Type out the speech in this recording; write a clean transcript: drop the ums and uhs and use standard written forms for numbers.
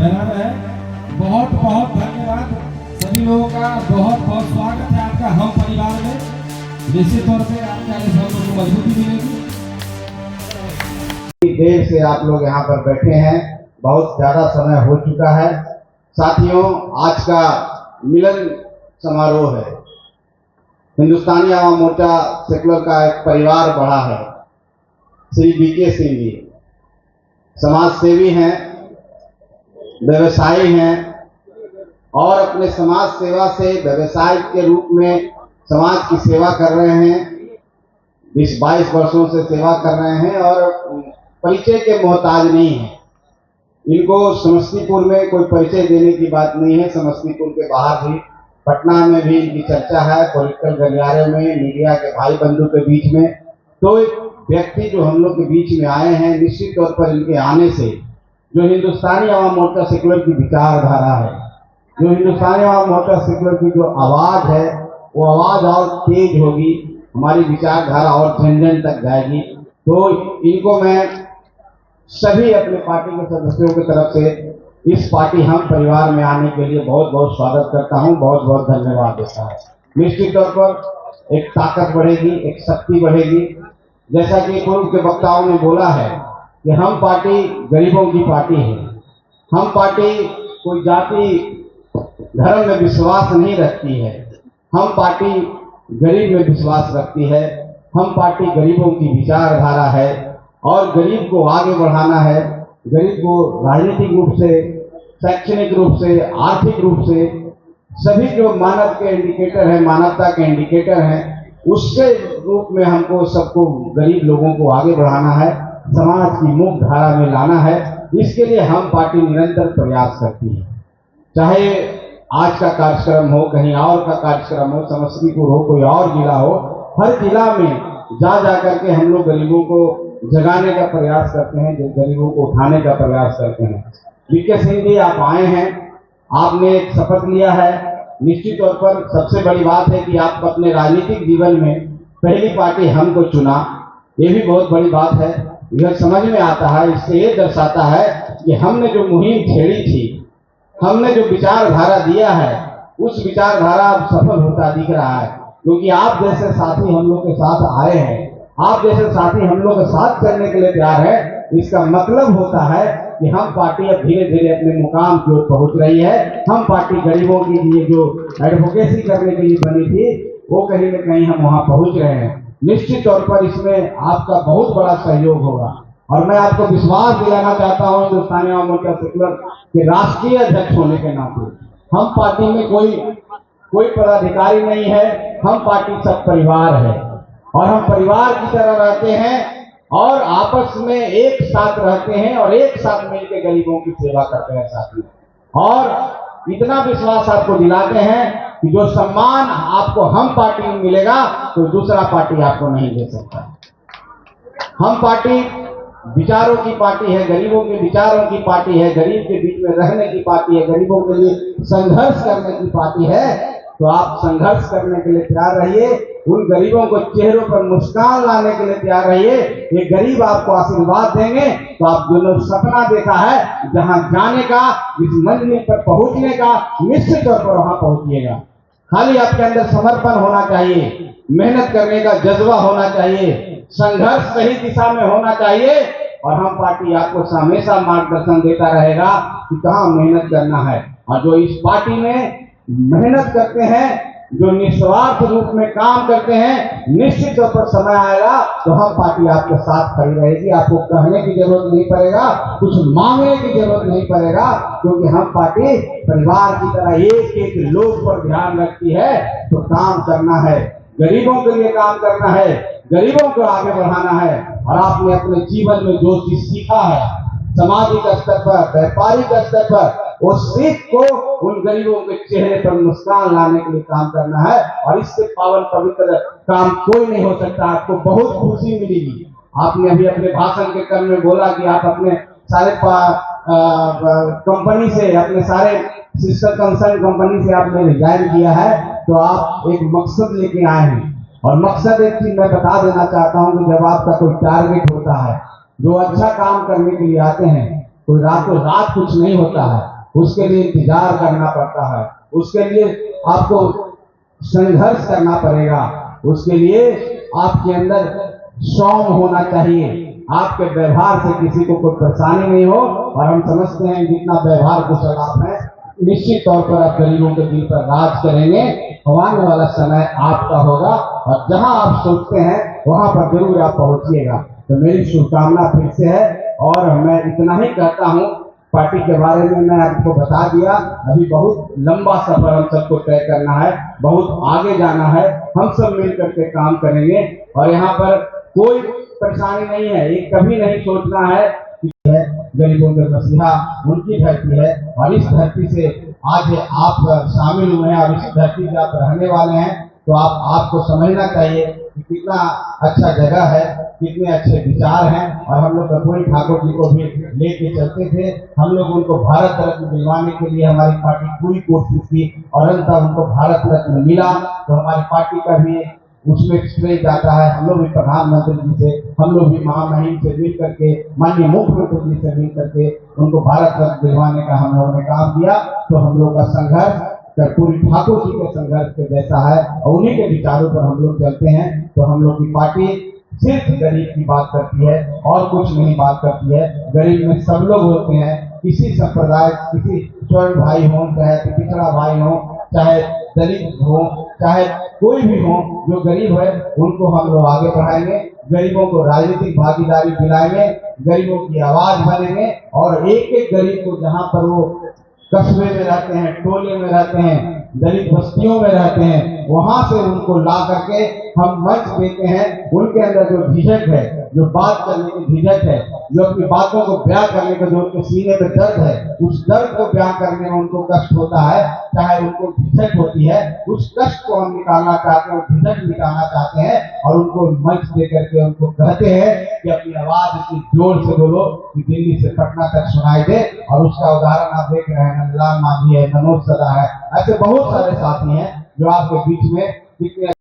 जगह है। बहुत बहुत धन्यवाद सभी लोगों का, बहुत बहुत स्वागत है आपका हम परिवार में। निश्चित तौर पे आपके आगे से हम लोग को मजबूती मिलेगी। देर से आप लोग यहाँ पर बैठे हैं, बहुत ज़्यादा समय हो चुका है। साथियों, आज का मिलन समारोह है। हिंदुस्तानी आवाम मोर्चा सेकुलर का एक परिवार बढ़ा है। श्री बीके सिंह जी समाज सेवी हैं, व्यवसायी हैं और अपने समाज सेवा से व्यवसाय के रूप में समाज की सेवा कर रहे हैं। 20-22 वर्षों से सेवा कर रहे हैं और परिचय के मोहताज नहीं है। इनको समस्तीपुर में कोई परिचय देने की बात नहीं है। समस्तीपुर के बाहर भी, पटना में भी इनकी चर्चा है, पॉलिटिकल गलियारे में, मीडिया के भाई बंधु के बीच में। तो एक व्यक्ति जो हम लोग के बीच में आए हैं, निश्चित तौर पर इनके आने से जो हिंदुस्तानी आवाम मोर्चा सेकुलर की विचारधारा है, जो हिंदुस्तानी आवाम मोर्चा सेकुलर की जो आवाज़ है, वो आवाज़ और तेज होगी, हमारी विचारधारा और जन जन तक जाएगी। तो इनको मैं सभी अपने पार्टी के सदस्यों की तरफ से इस पार्टी हम परिवार में आने के लिए बहुत बहुत स्वागत करता हूं, बहुत बहुत धन्यवाद देता हूं। निश्चित तौर पर एक ताकत बढ़ेगी, एक शक्ति बढ़ेगी। जैसा कि पूर्व के वक्ताओं ने बोला है कि हम पार्टी गरीबों की पार्टी है। हम पार्टी कोई जाति धर्म में विश्वास नहीं रखती है। हम पार्टी गरीब में विश्वास रखती है। हम पार्टी गरीबों की विचारधारा है और गरीब को आगे बढ़ाना है। गरीब को राजनीतिक रूप से, शैक्षणिक रूप से, आर्थिक रूप से, सभी जो मानव के इंडिकेटर हैं, मानवता के इंडिकेटर हैं, उसके रूप में हमको सबको गरीब लोगों को आगे बढ़ाना है, समाज की मुख्य धारा में लाना है। इसके लिए हम पार्टी निरंतर प्रयास करती है। चाहे आज का कार्यक्रम हो, कहीं और का कार्यक्रम हो, समस्तीपुर हो, कोई और जिला हो, हर जिला में जा करके हम लोग गरीबों को जगाने का प्रयास करते हैं, जो गरीबों को उठाने का प्रयास करते हैं। बीके सिंह जी, आप आए हैं, आपने एक शपथ लिया है। निश्चित तौर पर सबसे बड़ी बात है कि आप अपने राजनीतिक जीवन में पहली पार्टी हमको चुना, ये भी बहुत बड़ी बात है। यह समझ में आता है, इससे ये दर्शाता है कि हमने जो मुहिम छेड़ी थी, हमने जो विचारधारा दिया है, उस विचारधारा अब सफल होता दिख रहा है। क्योंकि आप जैसे साथी हम लोग के साथ आए हैं, आप जैसे साथी हम लोग के साथ करने के लिए तैयार है, इसका मतलब होता है कि हम पार्टी अब धीरे धीरे अपने मुकाम की ओर पहुंच रही है। हम पार्टी गरीबों के लिए जो एडवोकेसी करने के लिए बनी थी, वो कहीं न कहीं हम वहां पहुंच रहे हैं। निश्चित तौर पर इसमें आपका बहुत बड़ा सहयोग होगा और मैं आपको विश्वास दिलाना चाहता हूं, हिंदुस्तानी आवाम मोर्चा सेकुलर के राष्ट्रीय अध्यक्ष होने के नाते, हम पार्टी में कोई पदाधिकारी नहीं है। हम पार्टी सब परिवार है और हम परिवार की तरह रहते हैं और आपस में एक साथ रहते हैं और एक साथ मिलकर गरीबों की सेवा करते हैं साथी। और इतना विश्वास आपको दिलाते हैं कि जो सम्मान आपको हम पार्टी में मिलेगा, तो दूसरा पार्टी आपको नहीं दे सकता। हम पार्टी विचारों की पार्टी है, गरीबों के विचारों की पार्टी है, गरीब के बीच में रहने की पार्टी है, गरीबों के लिए संघर्ष करने की पार्टी है। तो आप संघर्ष करने के लिए तैयार रहिए, उन गरीबों को चेहरों पर मुस्कान लाने के लिए तैयार रहिए। ये गरीब आपको आशीर्वाद देंगे तो आप दोनों सपना देखा है जहां जाने का, जिस मंजिल पर पहुंचने का, निश्चित तौर पर वहां पहुंचिएगा। खाली आपके अंदर समर्पण होना चाहिए, मेहनत करने का जज्बा होना चाहिए, संघर्ष सही दिशा में होना चाहिए और हम पार्टी आपको हमेशा मार्गदर्शन देता रहेगा कि कहाँ मेहनत करना है। और जो इस पार्टी में मेहनत करते हैं, जो निस्वार्थ रूप में काम करते हैं, निश्चित तौर पर समय आएगा तो हम पार्टी आपके साथ खड़ी रहेगी। आपको कहने की जरूरत नहीं पड़ेगा, कुछ मांगने की जरूरत नहीं पड़ेगा, क्योंकि हम पार्टी परिवार की तरह एक एक लोग पर ध्यान रखती है। तो काम करना है, गरीबों के लिए काम करना है, गरीबों को आगे बढ़ाना है। और आपने अपने जीवन में जो चीज सीखा है, सामाजिक स्तर पर, व्यापारिक स्तर पर, वो सीख को उन गरीबों के चेहरे पर मुस्कान लाने के लिए काम करना है। और इससे पावन पवित्र काम कोई नहीं हो सकता। आपको बहुत खुशी मिलेगी। आपने अभी अपने भाषण के क्रम में बोला कि आप अपने सारे कंपनी से, अपने सारे सिस्टर कंसर्न कंपनी से आपने रिजाइन किया है। तो आप एक मकसद लेके आए हैं और मकसद एक चीज मैं बता देना चाहता हूँ कि जब आपका कोई टारगेट होता है, जो अच्छा काम करने के लिए आते हैं, कोई रातों रात कुछ नहीं होता है। उसके लिए इंतजार करना पड़ता है, उसके लिए आपको संघर्ष करना पड़ेगा, उसके लिए आपके अंदर सौम्य होना चाहिए, आपके व्यवहार से किसी को कोई परेशानी नहीं हो। और हम समझते हैं जितना व्यवहार कुशल आप हैं, निश्चित तौर पर आप गरीबों के दिल पर राज करेंगे। आने वाला समय आपका होगा और जहां आप सोचते हैं वहां पर जरूर आप पहुंचिएगा। तो मेरी शुभकामना फिर से है और मैं इतना ही कहता हूं, पार्टी के बारे में मैं आपको बता दिया। अभी बहुत लंबा सफर हम सबको तय करना है, बहुत आगे जाना है, हम सब मिल करके काम करेंगे। और यहाँ पर कोई परेशानी नहीं है, ये कभी नहीं सोचना है कि गरीबों के मसीहा उनकी धरती है और इस धरती से आज आप शामिल हुए हैं और इस धरती से आप रहने वाले हैं। तो आपको समझना चाहिए कि कितना अच्छा जगह है, कितने अच्छे विचार हैं। और हम लोग कर्पूरी ठाकुर जी को भी लेके चलते थे, हम लोग उनको भारत रत्न दिलवाने के लिए हमारी पार्टी पूरी कोशिश की और अंततः उनको भारत रत्न मिला। तो हमारी पार्टी का भी उसमें श्रेय जाता है। हम लोग भी प्रधानमंत्री जी से, हम लोग भी महामहिम से मिल करके, माननीय मुख्यमंत्री जी से मिल करके उनको भारत रत्न दिलवाने का हम लोगों ने काम किया। तो हम लोग का संघर्ष कर्पूरी ठाकुर जी के संघर्ष के जैसा है और उन्हीं के विचारों पर हम लोग चलते हैं। तो हम लोग की पार्टी सिर्फ गरीब की बात करती है और कुछ नहीं बात करती है। गरीब में सब लोग होते हैं, किसी संप्रदाय, किसी स्वर्ण भाई हो, चाहे पिछड़ा भाई हो, चाहे दलित हो, चाहे कोई भी हो, जो गरीब है उनको हम लोग आगे बढ़ाएंगे, गरीबों को राजनीतिक भागीदारी दिलाएंगे, गरीबों की आवाज बनेंगे। और एक एक गरीब को जहां पर वो कस्बे में रहते हैं, टोले में रहते हैं, दलित बस्तियों में रहते हैं, वहां से उनको ला करके हम मंच देते हैं। उनके अंदर जो झिझक है, जो बात करने की झिझक है, जो अपनी बातों को बयां करने का जो उनके सीने में दर्द है, उस दर्द को बयां करने में उनको कष्ट होता है, चाहे उनको झिझक होती है, उस कष्ट को हम निकालना चाहते हैं, झिझक निकालना चाहते हैं। और उनको मंच दे करके उनको कहते हैं कि अपनी आवाज इतनी जोर से बोलो कि दिल्ली से पटना तक सुनाई दे। और उसका उदाहरण आप देख रहे हैं, नंदलाल मांझी है, मनोज सदा है, ऐसे बहुत सारे साथी हैं जो आपके बीच में कितने